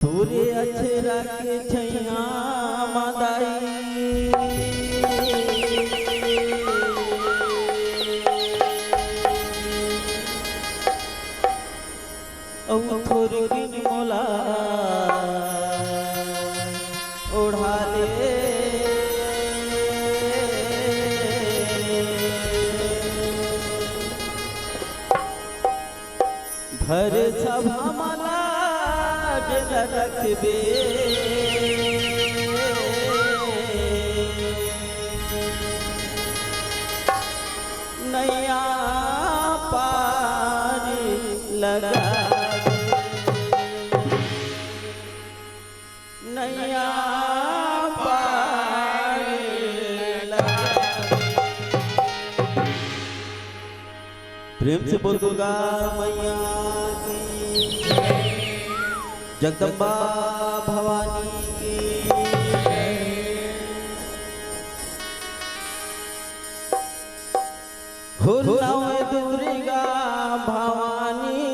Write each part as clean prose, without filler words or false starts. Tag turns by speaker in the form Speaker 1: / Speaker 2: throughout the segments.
Speaker 1: तोरे अछरा के छैया मदाई औ थोरी दिन मोला ओढ़ा ले घर सभा मला रखबे नैया पार लगा नैया पार लगा। प्रेम से बोल दुर्गा मैया की जगदम्बा भवानी की हो दुर्गा भवानी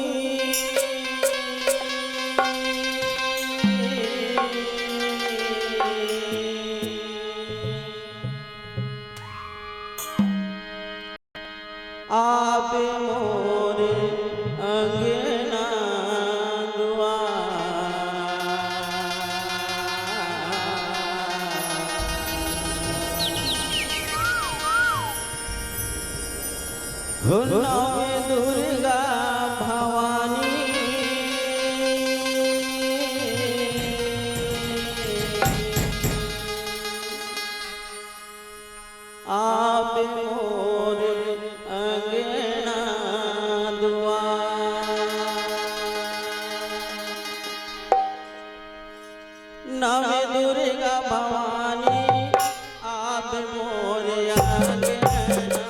Speaker 1: आवे मोरे अंगना हो दुर्गा भवानी आप मोर अंगना दुआर नवे दुर्गा भवानी आप मोर अंगना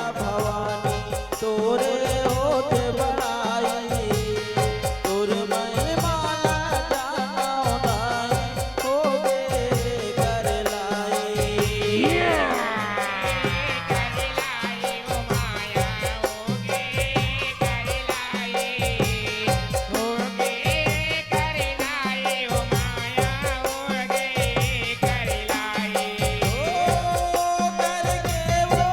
Speaker 1: भवानी तोरे होते बड़ाई तोर महिमा जाओ नाई होगे कर लाई
Speaker 2: करके वो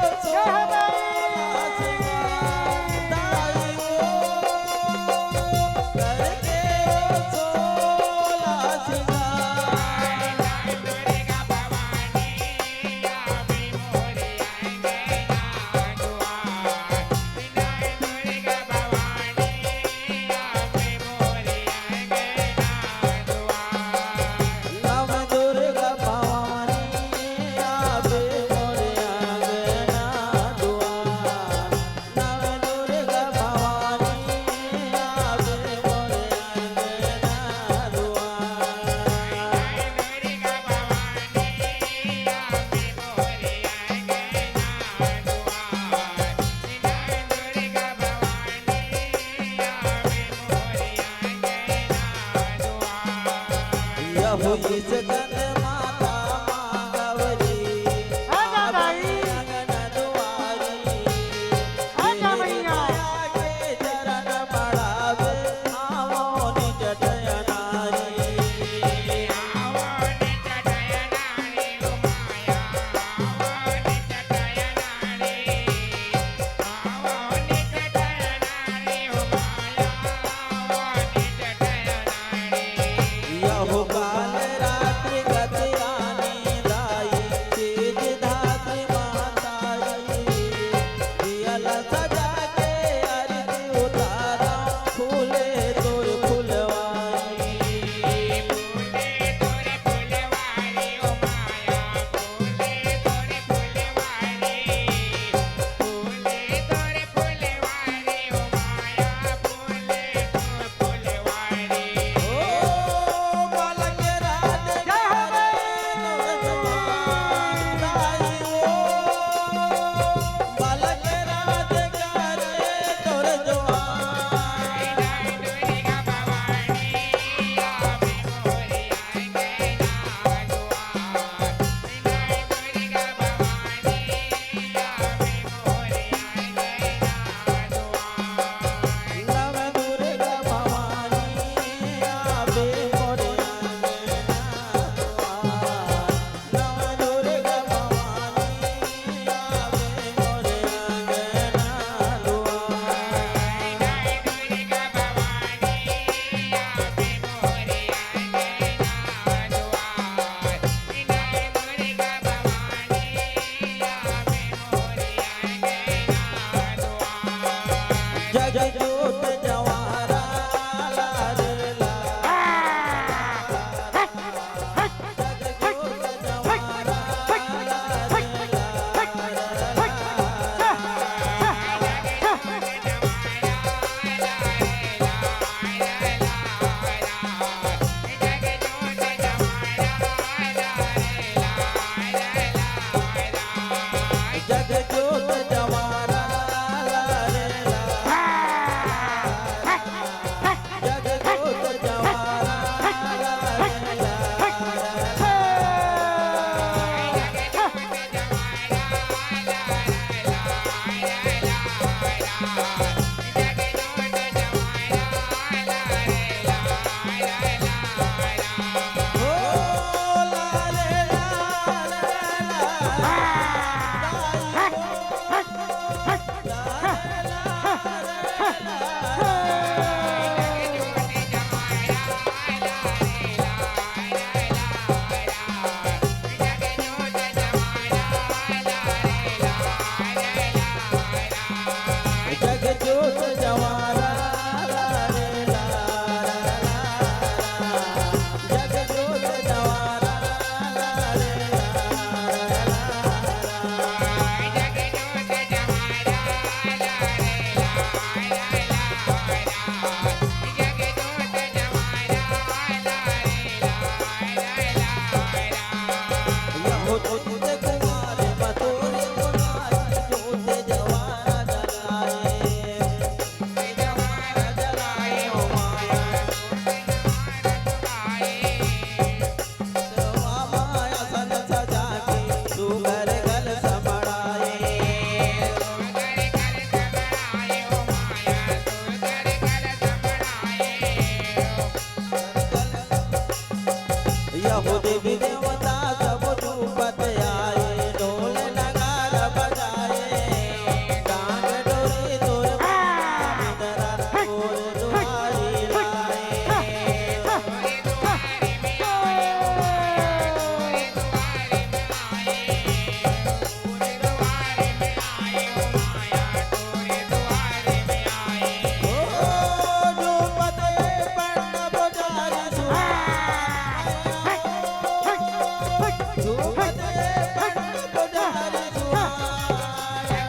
Speaker 1: धूप दे पंड पुजारी सुहाए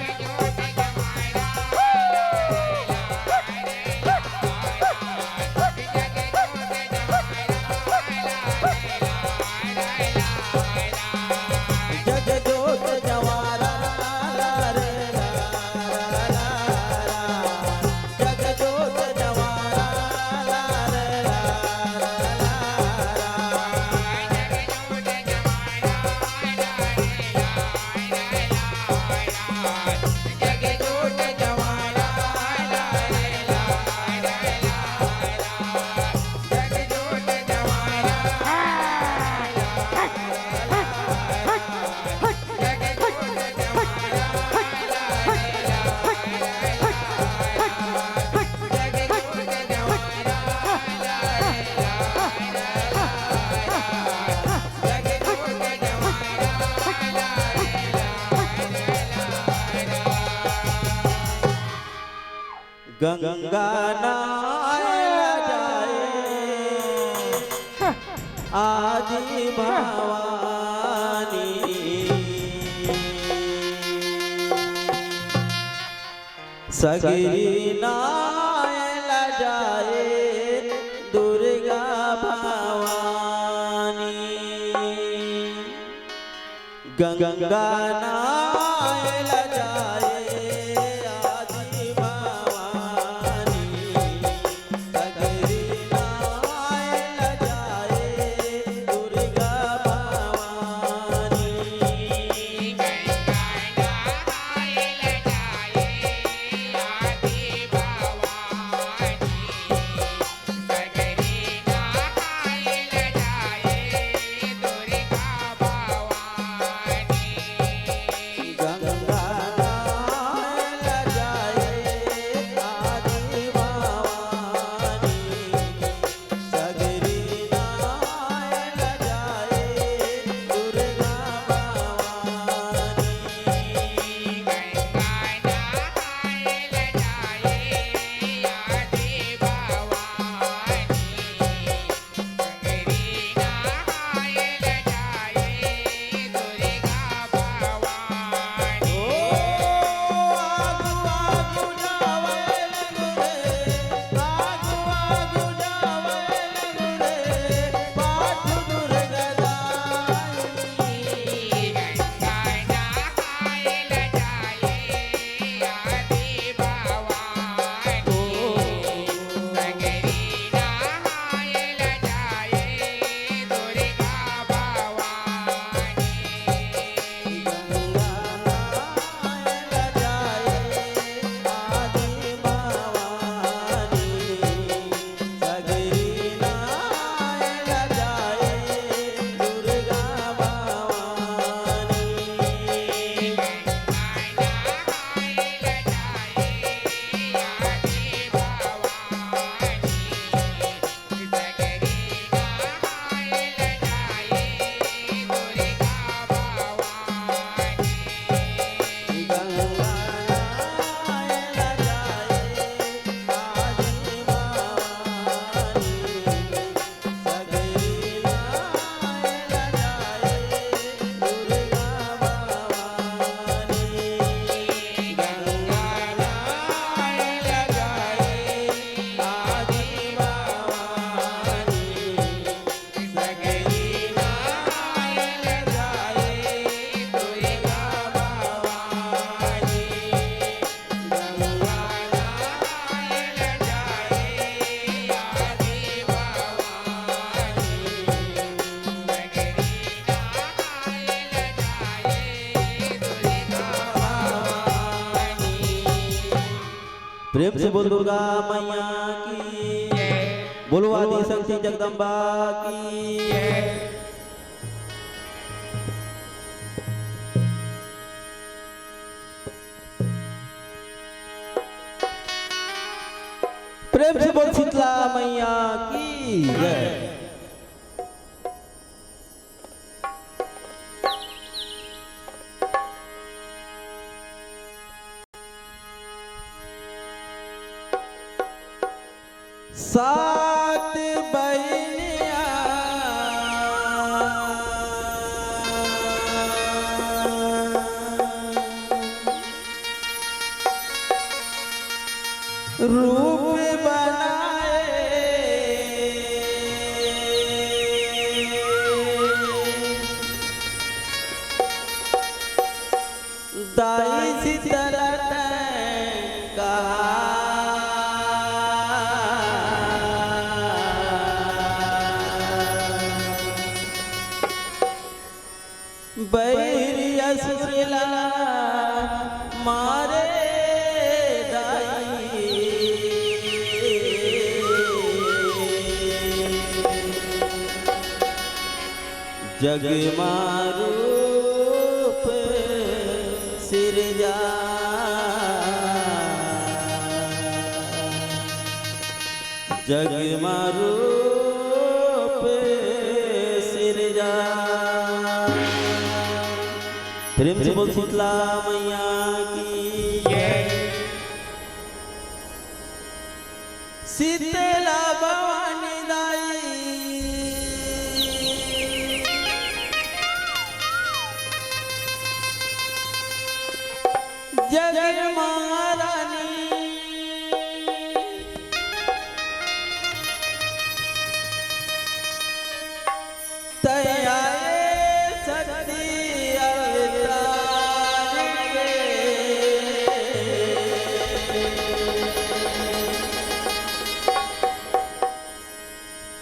Speaker 1: जग जोत जवारा ला रे ला ला ला जग जोत जवारा ला रे ला गंगा नहाया जाए आदि भवानी सगरी नहाया जाए दुर्गा भवानी गंगा नहाया जाए प्रेम से बोल दुर्गा मैया की, बोलो आदि शक्ति जगदम्बा की। प्रेम से बोल शीतला मैया की जय। सात बहनिया रूप बनाए दाई शीतला का बैरी असुरला मारे दाई जग मारूप सिरजा जग मारूप सिरजा। प्रेम से बोल शीतला मैया की जय। शीतला भवानी दाई जग महारानी तयाए शक्ति अवतार के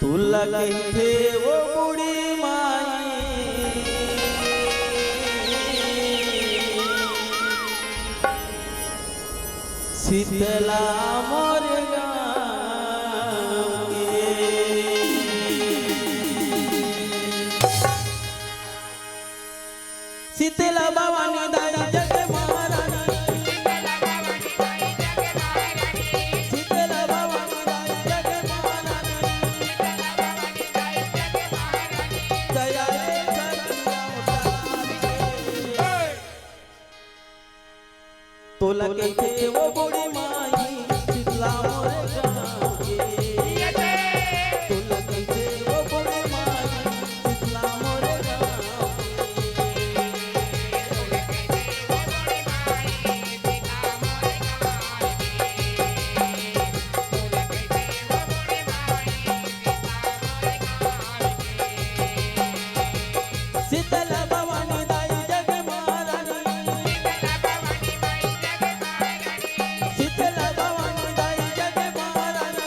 Speaker 1: तू लगे थे वो बूढ़ी माई शीतला मोर गाँव के शीतला भवानी दाई जग महारानी शीतला भवानी दाई जग महारानी दया तो लगे थे वो बूढ़ी माई शीतला मोर गाँव के तो लगे थे वो बूढ़ी माई शीतला मोर गाँव शीतला भवानी दाई जग महारानी शीतला भवानी दाई जग महारानी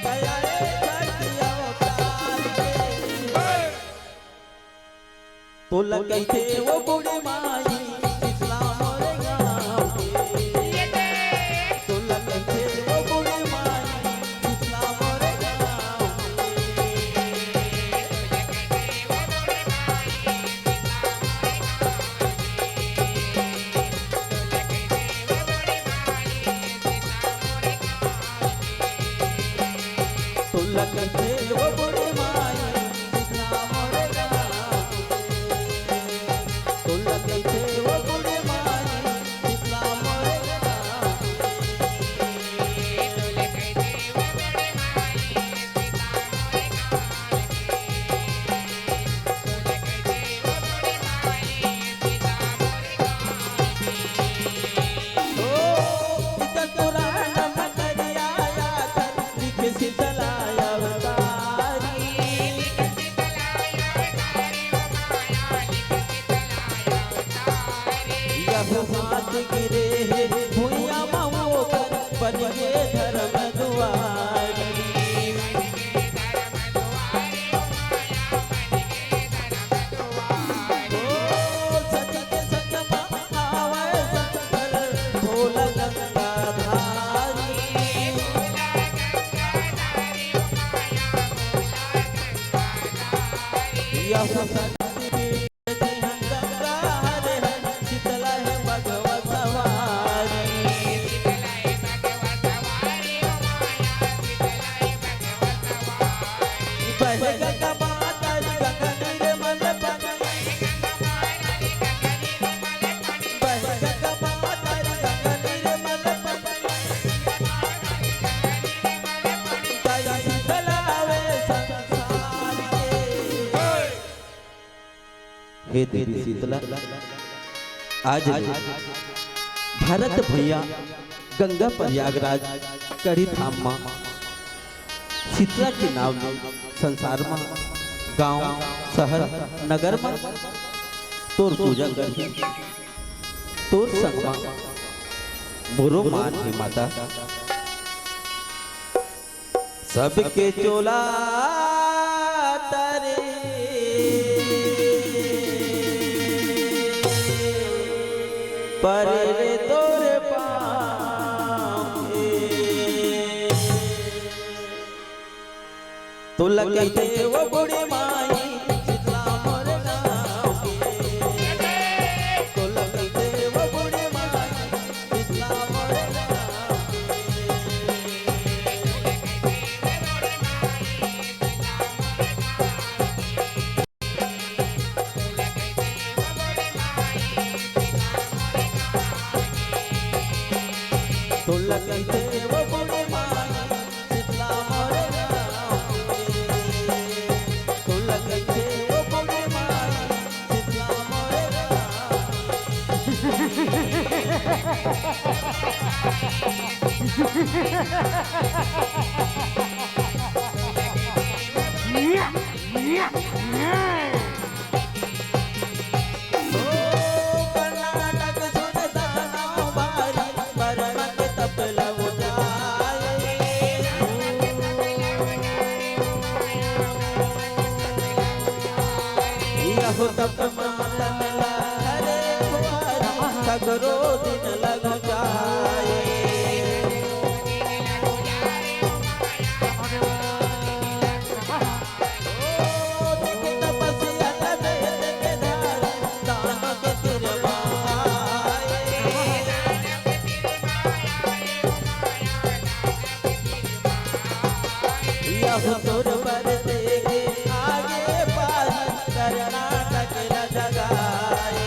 Speaker 1: दया शक्ति अवतार के तो लगे थे वो बूढ़ी माई शीतला मोर गाँव के तो लगे थे वो बूढ़ी माई शीतला मोर गाँव तो लगे थे वो बूढ़ी माई शीतला मोर गाँव तो लगे थे वो बूढ़ी माई शीतला मोर गाँव इतन पुराण मकरिया यातर लिखे शीतला अवतारी यह हाथ गिरे भूया मऊ कर बन गे धर्म दुआरी सच के सच आवे सच भोल गंगा धारी यह शक्ति गंगा हरे हरे शीतला है भगवत सवारी बह गंगा माता गंगा निर्मल पानी बह गंगा माता गंगा निर्मल पानी दया शीतला वे संसार के। हे देवी शीतला आज भरत भैया गंगा प्रयागराज कड़ी धाम माँ शीतला के नाम में संसार में गांव शहर नगर में तोर पूजा करही तोर संगमा मोरो मान है माता सबके चोला तारे पर रे तोरे पाँव तो लगे थे वो बूढ़ी माई शीतला मोर गाँव के तो लगे थे वो बूढ़ी माई शीतला मोर गाँव तो लगे थे वो बूढ़ी माई शीतला मोर गाँव तो लगे थे वो बूढ़ी माई शीतला मोर कर्नाटक सुन दानव बारी बरन के तपला उजाए यहो तप मातन लहरे कुमारी सगरो दिन लग जाए तपस्या वेद के धारे दान के तिरवाए यहो तोर पर देखे आगे पास कर्नाटक न जगाए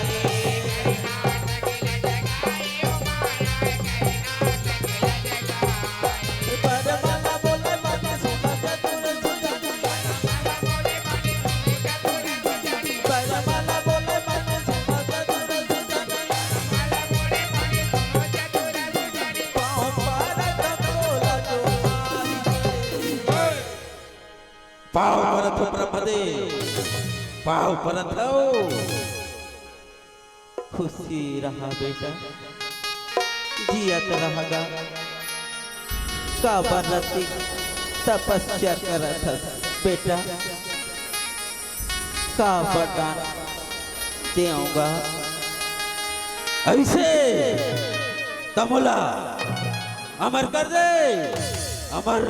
Speaker 1: परमाला बोले मन सुन चतुर सुजन परमाला बोले मन सुन चतुर सुजन पाँव परत बोला तुम्हारी
Speaker 2: पाव परत ब्रह्मदे पाव परत हो
Speaker 1: खुशी रहा बेटा जियत रहेगा का बरती तपस्या करत हस बेटा का वरदान देऊंगा
Speaker 2: ऐसे तमोला अमर कर दे अमर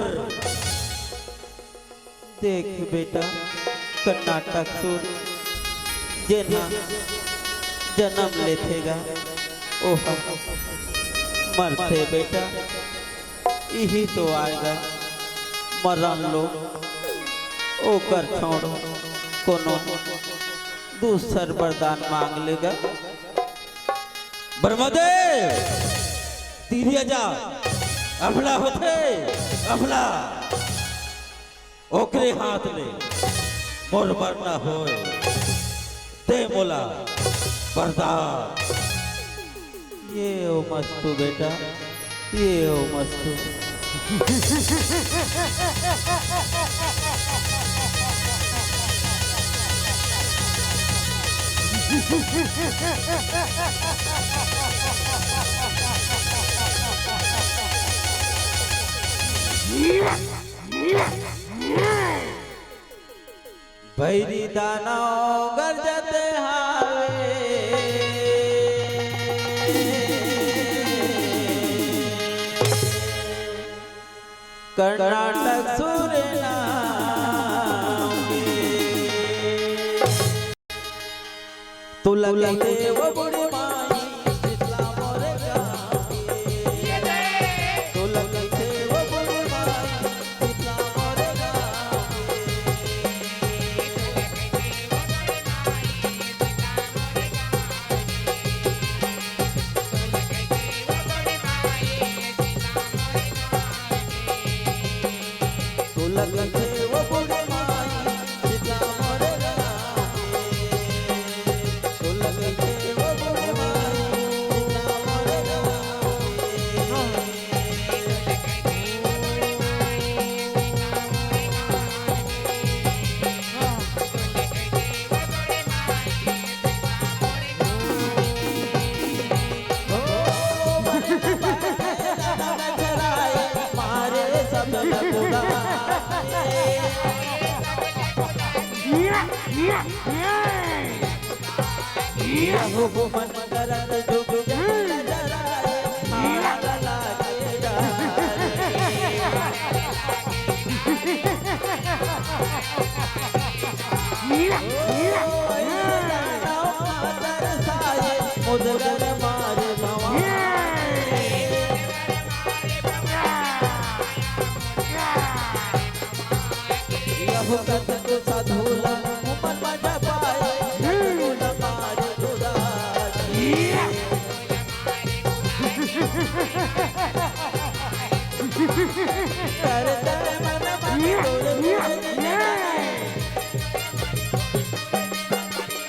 Speaker 1: देख बेटा कर्नाटक सुर जेना जन्म लेथेगा ओह मरते बेटा यही तो आएगा मरण लो ओकर छोड़ो कोनो दूसर वरदान मांग लेगा
Speaker 2: ब्रह्मदेव तीरिया जा अमला होते अमला ओकरे हाथ ले मोर मरना होए दे मोला वरदान
Speaker 1: ये ओ मस्तु बेटा ये ओ मस्तु भैरी दानव गरजते हावे कर्नाटक सूर्य नाम तो लगे वो बूढ़ी माई शीतला मोर गाँव तो लगे वो बूढ़ी माई शीतला मोर गाँव तो लगे वो बूढ़ी माई शीतला मोर गाँव तो लगे वो बूढ़ी माई शीतला मोर गाँव यहो मन करत जुग जग जराए आग लागे मुदगर मारे यहो कत साधुल मन मजा पाए मुद मारे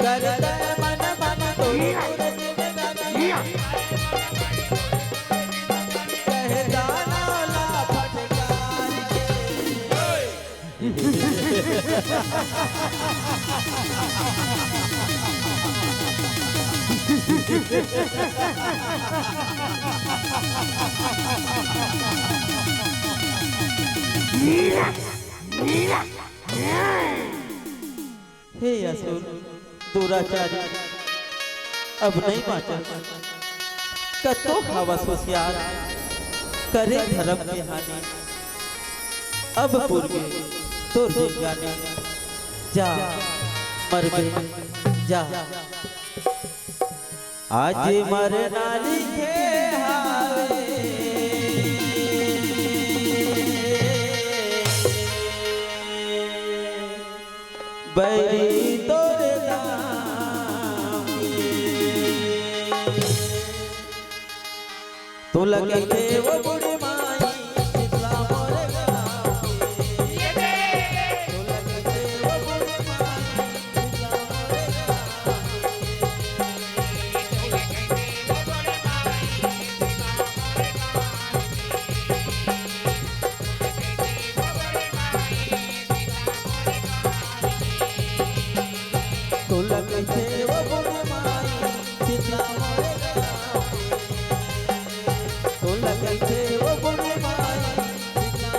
Speaker 1: करते मन मन कहे जाना ला फटकार हे असुर दुराचारी अब नहीं बाचा कतो हवस होशियार करे धर्म के हानि अब पूर्वे तो जाने जा मर गए जा आज मर नाली के हावे बैरी तोरे तो लगे थे वो बुढ़ी माई शीतला मोर गाँव तो लगे थे वो बुढ़ी माई शीतला मोर गाँव तो लगे थे वो बुढ़ी माई शीतला मोर गाँव तो लगे थे वो बुढ़ी माई शीतला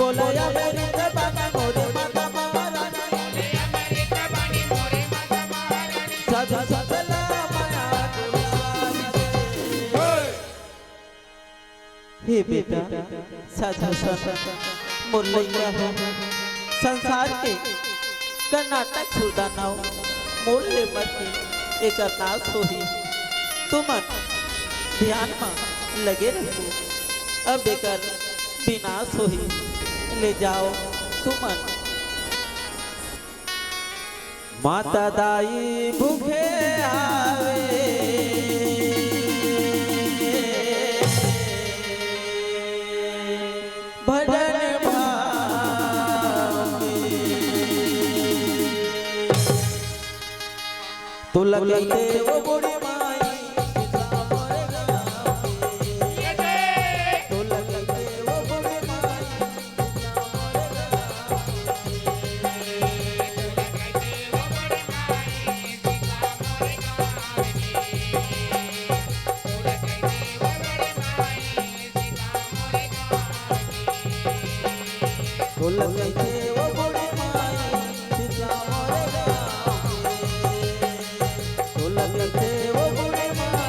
Speaker 1: बोला मेरी दबाना मोरे माता महारानी साधु सतला माया हे बेटा साधु संत मुरलिया हो संसार के कर्नाटक सुरदानाओ मोरले मत एक नाश होही तुम ध्यान में लगे रहो अब एक विनाश होही ले जाओ तुम माता दाई भूखे आवे भजन भावे तो लगे वो बुढ़ी माई शीतला मोर गाँव तो लगे वो बुढ़ी माई तो लगे थे वो बुढ़ी माई शीतला मोर गाँव तो लगे थे वो बुढ़ी माई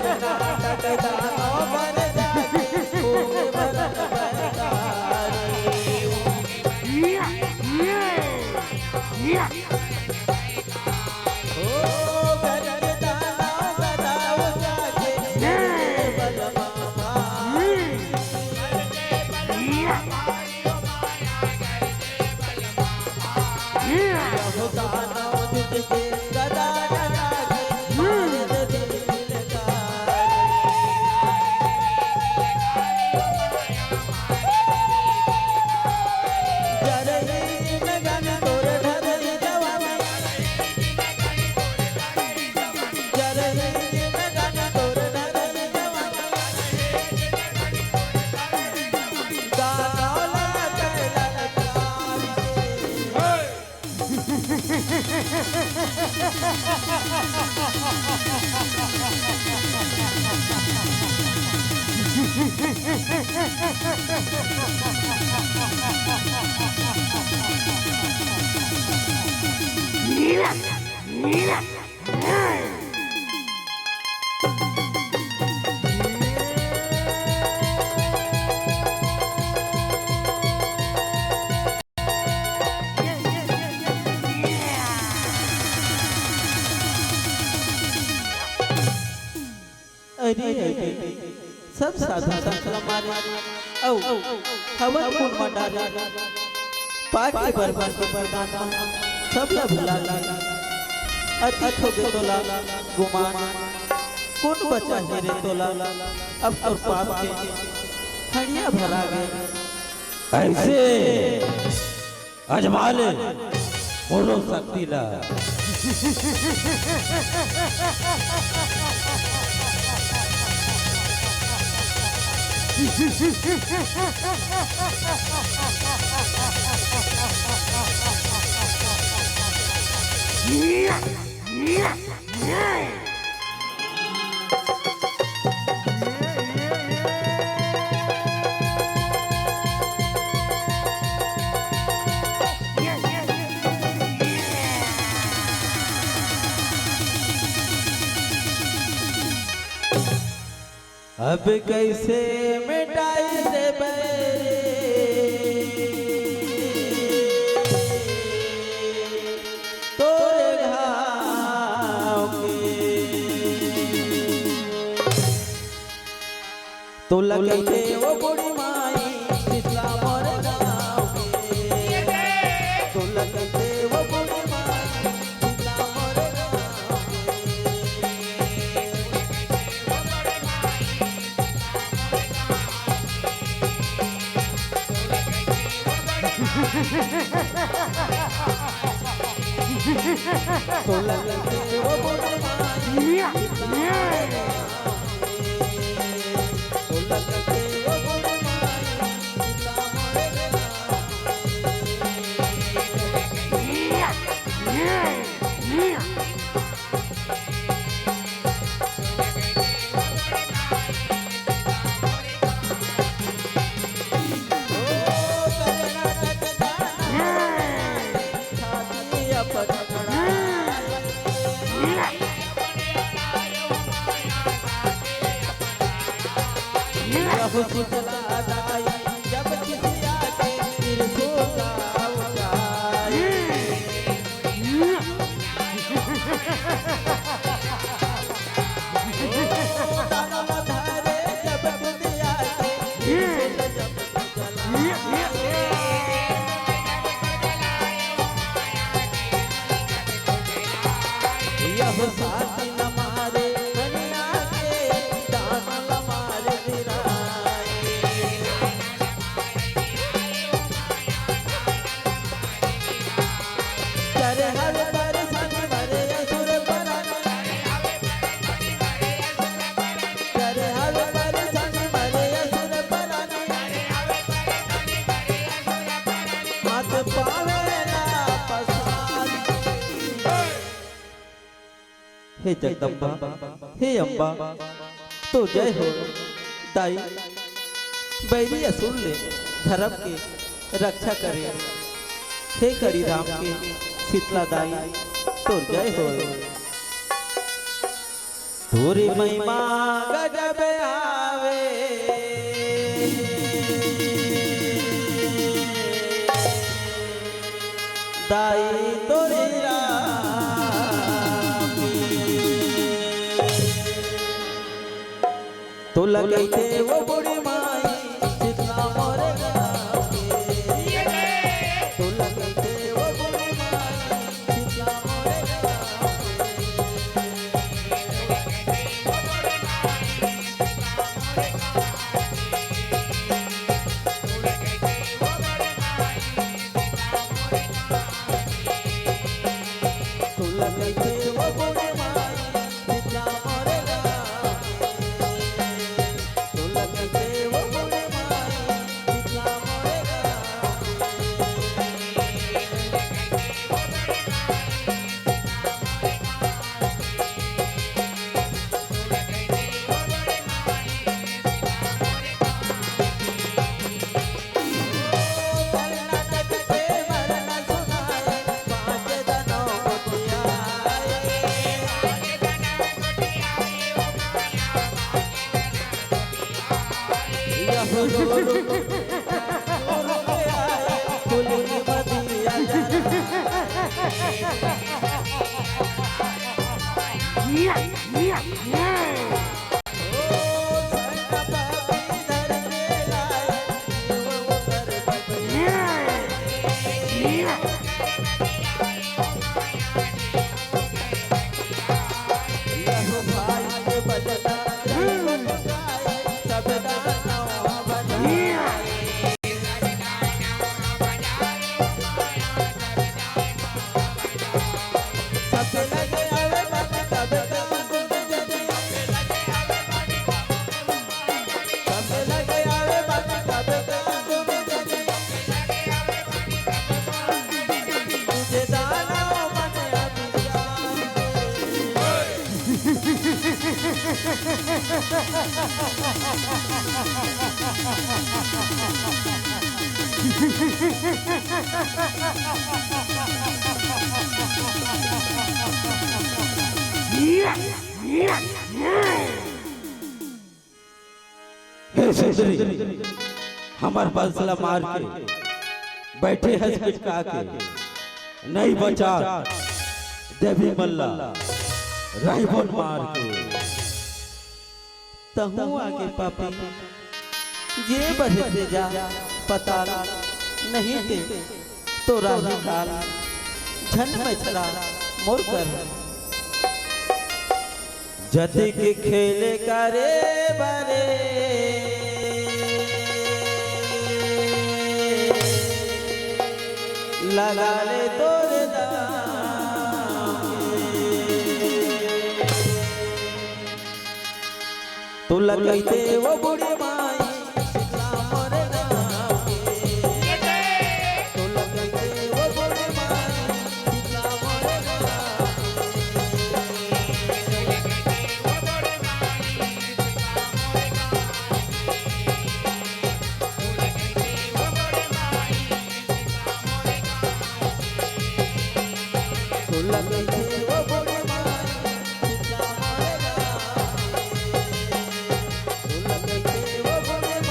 Speaker 1: कर्नाटक दानव बर जाके होके भरत भरतारी ओ भरत दानव गदाव जाके बलवामा यहो दानव तुझके गदा गदा के मार दिल सब साधु संत हमारे औ हवन कुन मंडारे पाठ के बरबाद के बरदान सब ला भुला ला अतीत हो गए तोला गुमान कौन बचा है रे तोला अब और पाप के हड़िया भरा गए
Speaker 2: ऐसे अजमा ले बोलो शक्ति ला
Speaker 1: अब कैसे मिटाई दे बैरे तोरे घाव के तो लगते वो बूढ़ी माई शीतला मोर गाँव के तो लगते वो बूढ़ी माई शीतला मोर गाँव तो लगते वो बूढ़ी माई तो लगते वो बूढ़ी माई शीतला मोर शीतला दाई जब किसी आके फिर सोता उतारी दानव धारे जब खुद आके फिर जब यह साथी न मारे कन्या के दानव मारे करे हर पर सन भरे असुर पराने करे हर पर सन भरे असुर पराने हाथ पावे ना पसारी हे जगदम्बा हे अम्बा तो जय हो दाई बैरी असुर ले धर्म के रक्षा करे हे करी राम के शीतला दाई तो जय हो तोरी महिमा गजब आवे दाई तोरी रामी तो लगे थे वो बुढ़ी माई शीतला मोर गाँव के तो लगे थे वो बुढ़ी माई शीतला मोर गाँव तो लगे थे वो बुढ़ी माई शीतला मोर गाँव तो लगे थे वो बुढ़ी माई शीतला मोर गाँव कर्नाटक के मरना सुनाए पाँच दनों गोटियाए यह लोलू के आए फुली बदिया
Speaker 2: हे सुंदरी हमार बंसला मार के बैठे हंस पिचका के नहीं बचा देवी मल्ला राइबन मार के
Speaker 1: तहु आगे पापी जे बढ़ते जा पता नहीं थे तो राही काल झन में चला मोर कर जति के खेले करे बरे लगा ले तोरे दाम तो लगते वो बुढ़ी माई शीतला मोर गाँव के तो लगते वो बुढ़ी माई शीतला मोर गाँव तो लगते वो बुढ़ी माई शीतला मोर गाँव तो लगते वो बुढ़ी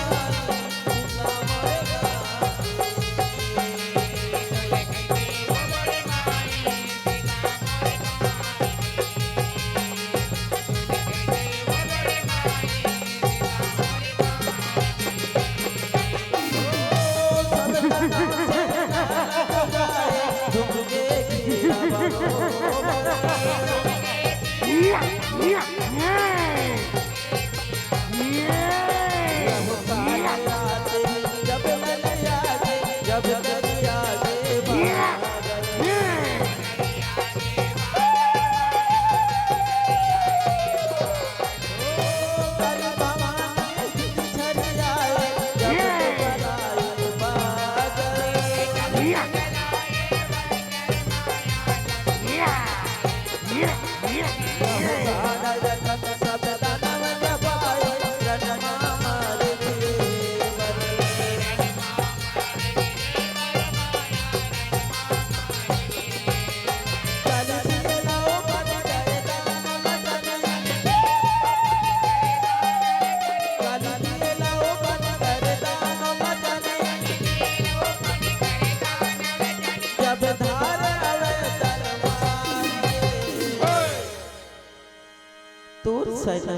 Speaker 1: सैना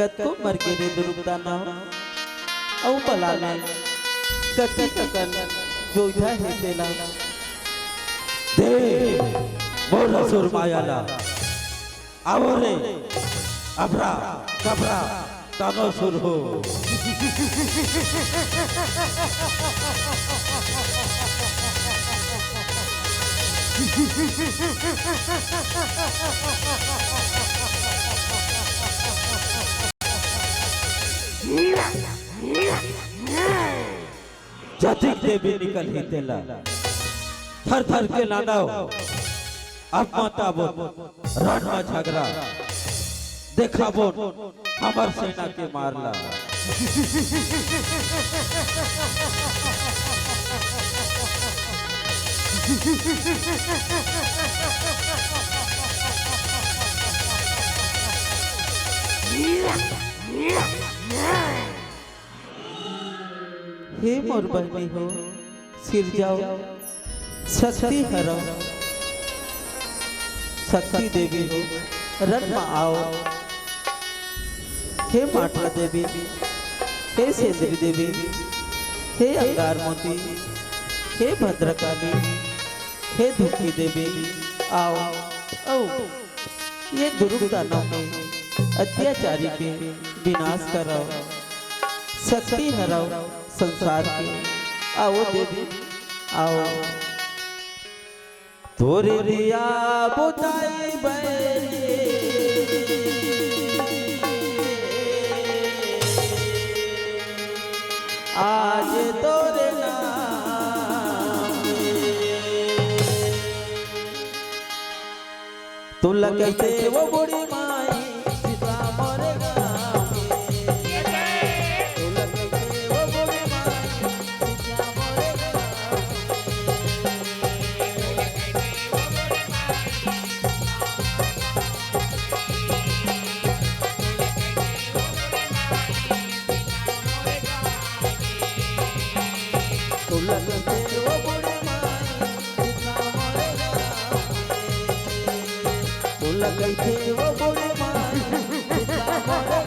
Speaker 1: कतको मर के रे दुर्गता ना औ बलाले कति ककन जोधा है तेला
Speaker 2: दे बोल असुर मायाला आवरे अबरा कबरा तानो सुर हो जतिक देवी निकल ही तेला थर थर के नानाओ अब माता बोल रण में झगड़ा देखा बोल हमार सेना के मारला
Speaker 1: हे मोर बहनी हो सिर जाओ शक्ति हरो शक्ति देवी हो रण में आओ हे माता देवी हे सेंद्री देवी हे अंगार मोती हे भद्रकाली हे दुखी देवी आओ आओ ये दुर्गदानों में अत्याचारी के विनाश कराओ शक्ति हराओ संसार के आओ देवी आओ तोरे दिया बुताई बैरी आज तोरे नाम तू लगते वो बुढ़ी माई सीता मोरे गाँव तू लगते वो बुढ़ी माई सीता मोरे गाँव तू लगते वो बुढ़ी माई सीता मोरे गाँव तू लगते वो बुढ़ी माई सीता मोरे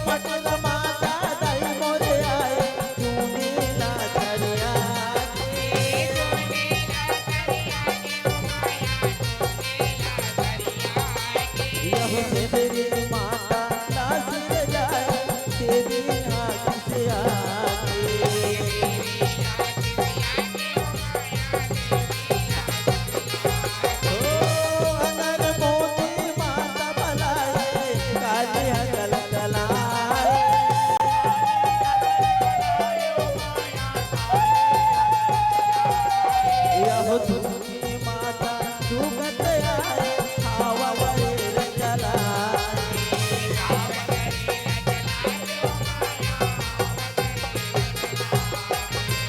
Speaker 1: पटल माता दाई मोरे आए तूने ना धरिया यह तेरी माता लाश रे जाए तेरी आँख से आके अगर मोती माता बलाए काली हगल कलाए यह दुखी माता दुखत आए हवा वैर जलाए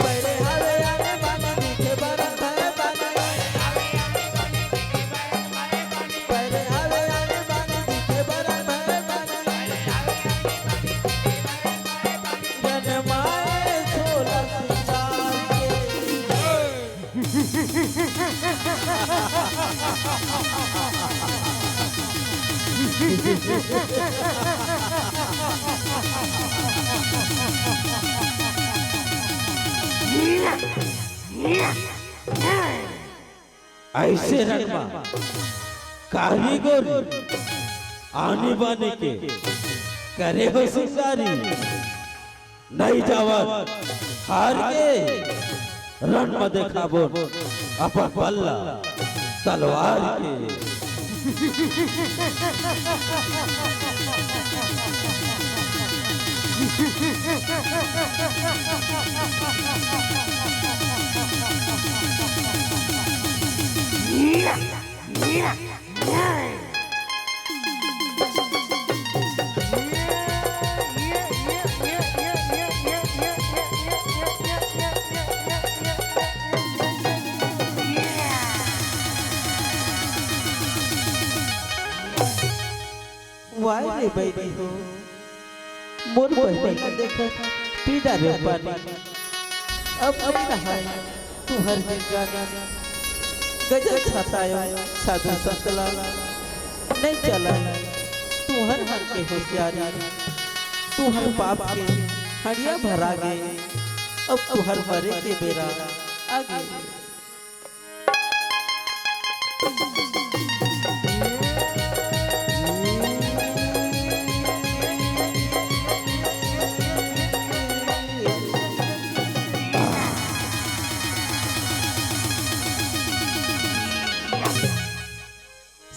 Speaker 1: परे हवे आने बाने दिखे बरत है बाने परे हवे आने बाने दिखे बरत है बाने जनमाए 16 सिंगार के
Speaker 2: ऐसे रणमा कारीगर आने बाने के करे हो सिंगारी नहीं जावत हार के रण में देखा बोल अपन बल्ला तलवार के
Speaker 1: वाई रे के बैरी हो मोर बहनी का देखा पीड़ा रे पानी अब नहीं रहा तू हर गाना गजब छातायो साधु संतला नहीं चला तू हर के होशियारी तू हर पाप के हरिया भरा गए अब तू हर मरे के बेरा आगे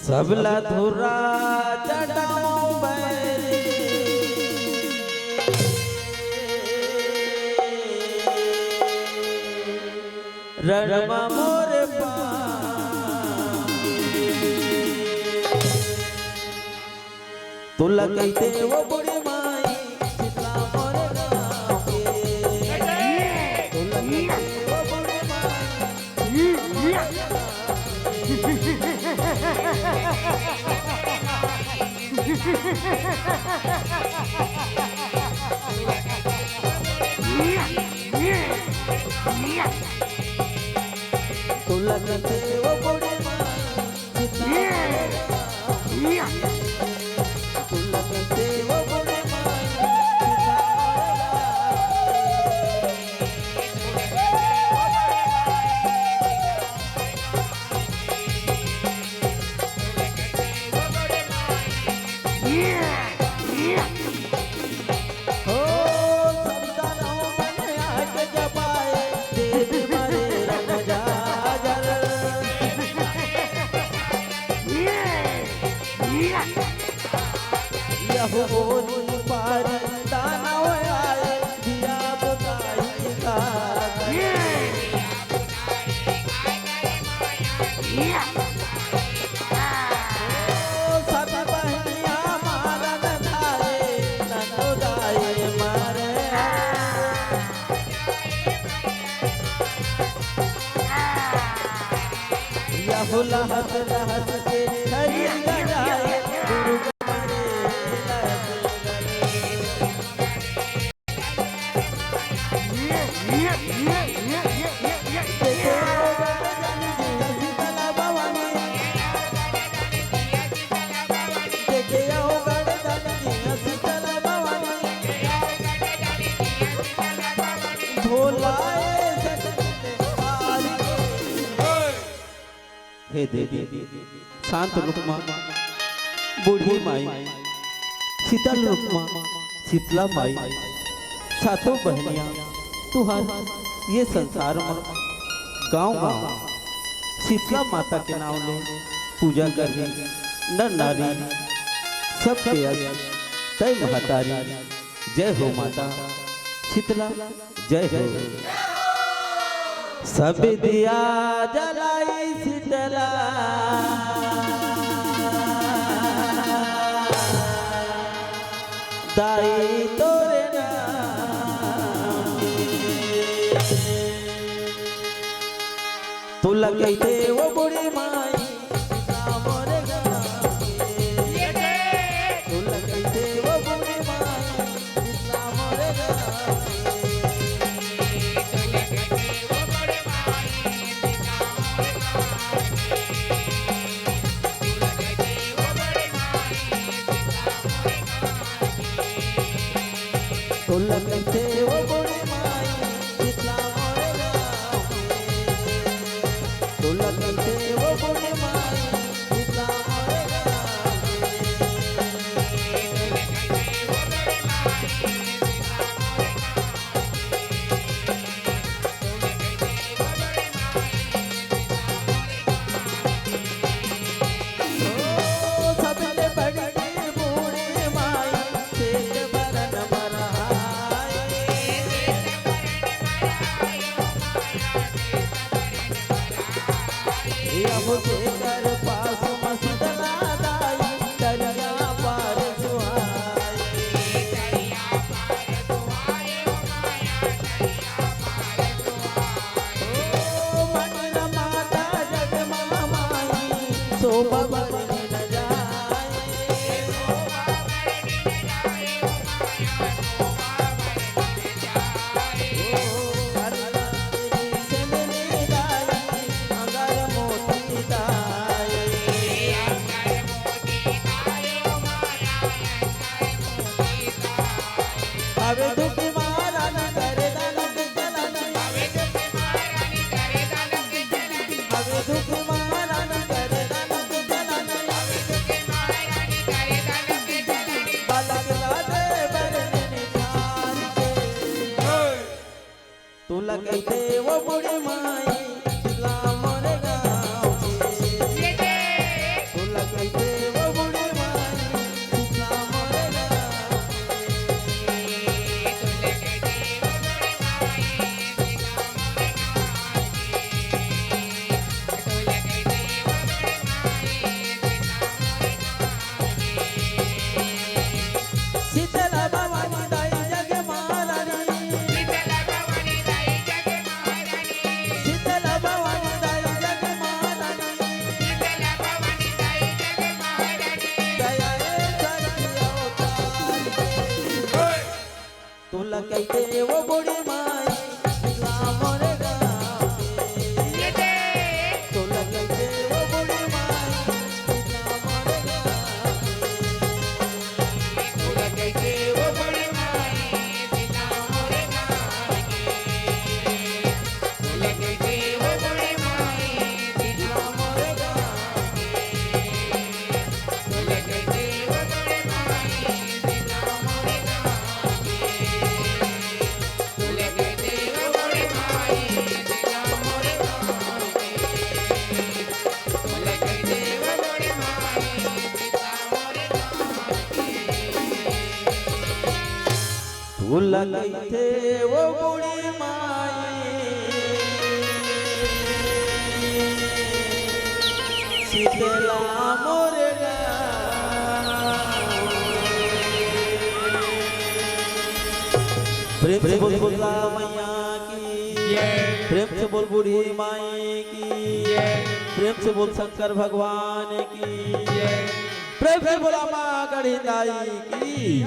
Speaker 1: सबला धुरा चढ़ाऊं बैरे रणमा मोर तुला कहते वो बुढ़ी माई शीतला मोर गाँव के तुला कहते वो बुढ़ी माई तुला कहते वो बुढ़ी माई तुला कहते वो बुढ़ी होरी पार दाना आए दिया बताई सब बहनिया मारन धारे नंदो दाए मारे यह लहत लहत के हरी गजाए गुरु हे देवी शांत रुकमा बूढ़ी माई शीतल रुकमा शीतला माई सातों बहनियां तुहार ये संसार में गांव गांव शीतला माता के नाम ले पूजा कर नर नारी सबके तय महतारी जय हो माता शीतला जय हो सब दिया जलाई शीतला दाई तोरे नाम तुला कहते वो बुढ़ी माई शीतला मोर गाँव के तुला कहते वो बुढ़ी माई शीतला मोर गाँव तुला कहते वो बुढ़ी माई शीतला मोर गाँव के तुला कहते वो बुढ़ी माई शीतला मोर गाँव के सबसे बड़ी बूढ़ी माई शेर बरन मुझे कर पास मसदला दाई दरिया पार सुहाए ओ मन माता जग माई शोभा बरन न जाए હવે દુઃખ મારા ન કરે દાનક જલાની હવે દુઃખ મારા ન કરે દાનક જલાની બાલક લાદે બરને નિખાર કે તુલા કહીતે વો બુડી માઈ શીતલા મોરે ગાँव के તુલા કહીતે વો બુડી માઈ શીતલા મોરે ગાँव शीतला भवानी दाई जग महारानी शीतला भवानी दाई जग महारानी दया सरस्वती अवतार तुला कहते वो बूढ़ी माई शीतला मोरे गाँव के तुला कहते वो बूढ़ी माई शीतला मोरे गाँव तुला कहते वो बूढ़ी माई शीतला मोरे गाँव तुला कहते वो बूढ़ी माई शीतला मोरे गाँव तुला कहते वो बूढ़ी माई शीतला मोरे गाँव तुला कहते वो बूढ़ी माई शीतला मोरे गाँव तुला कहते वो बूढ़ी माई शीतला मोरे गाँव तुला कहते वो बूढ़ी माई शीतला मोरे प्रेम से बोल बुला मैया की प्रेम से बोल बूढ़ी माई की प्रेम से बोल शंकर भगवान की प्रेम से बोला माँ गढ़ी दाई की